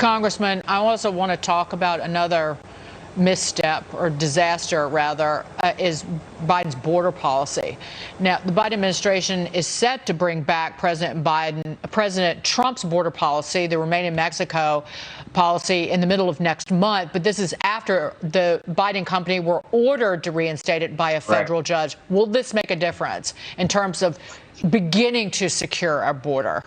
Congressman, I also want to talk about another misstep, or disaster rather, is Biden's border policy. Now, the Biden administration is set to bring back President Trump's border policy, the Remain in Mexico policy, in the middle of next month. But this is after the Biden company were ordered to reinstate it by a federal judge. Will this make a difference in terms of beginning to secure our border?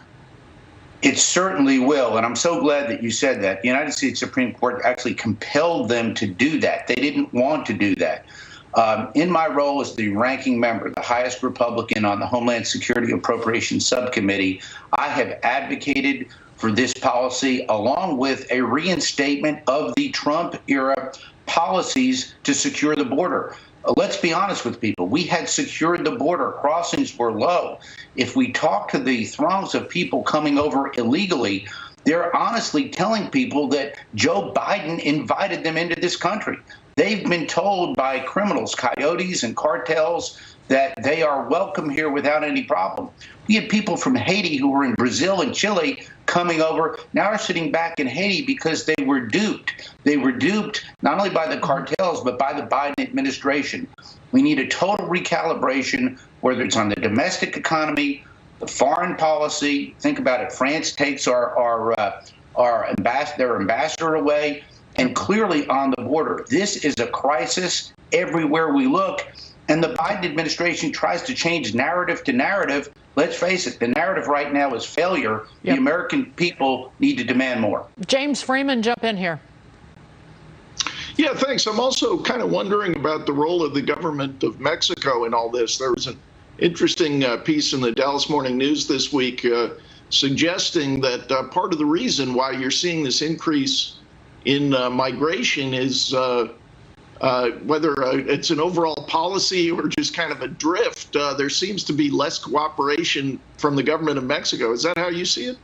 It certainly will, and I'm so glad that you said that. The United States Supreme Court actually compelled them to do that. They didn't want to do that. In my role as the ranking member, the highest Republican on the Homeland Security Appropriations Subcommittee, I have advocated for this policy along with a reinstatement of the Trump-era policies to secure the border. Let's be honest with people. We had secured the border. Crossings were low. If we talk to the throngs of people coming over illegally, they're honestly telling people that Joe Biden invited them into this country. They've been told by criminals, coyotes, and cartels that they are welcome here without any problem. We had people from Haiti who were in Brazil and Chile coming over, now are sitting back in Haiti because they were duped. They were duped not only by the cartels, but by the Biden administration. We need a total recalibration, whether it's on the domestic economy, the foreign policy. Think about it. France takes their ambassador away, and clearly on the border. This is a crisis everywhere we look. And the Biden administration tries to change narrative to narrative. Let's face it, the narrative right now is failure. Yep. The American people need to demand more. James Freeman, jump in here. Yeah, thanks. I'm also kind of wondering about the role of the government of Mexico in all this. There was an interesting piece in the Dallas Morning News this week suggesting that part of the reason why you're seeing this increase in migration is whether it's an overall policy or just kind of a drift, there seems to be less cooperation from the government of Mexico. Is that how you see it?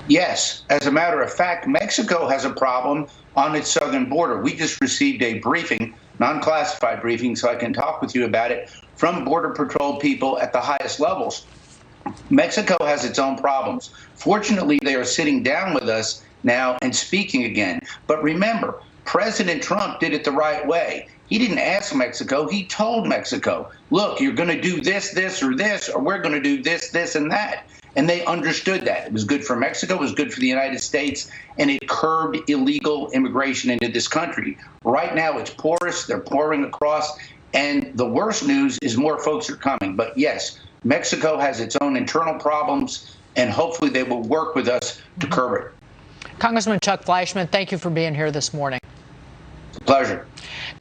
Yes. As a matter of fact, Mexico has a problem on its southern border. We just received a briefing, non-classified briefing, so I can talk with you about it, from Border Patrol people at the highest levels. Mexico has its own problems. Fortunately, they are sitting down with us now and speaking again. But remember, President Trump did it the right way. He didn't ask Mexico. He told Mexico, look, you're going to do this, this, or this, or we're going to do this, this, and that. And they understood that. It was good for Mexico. It was good for the United States. And it curbed illegal immigration into this country. Right now, it's porous. They're pouring across. And the worst news is more folks are coming. But yes, Mexico has its own internal problems, and hopefully they will work with us to curb it. Congressman Chuck Fleischmann, thank you for being here this morning. It's a pleasure.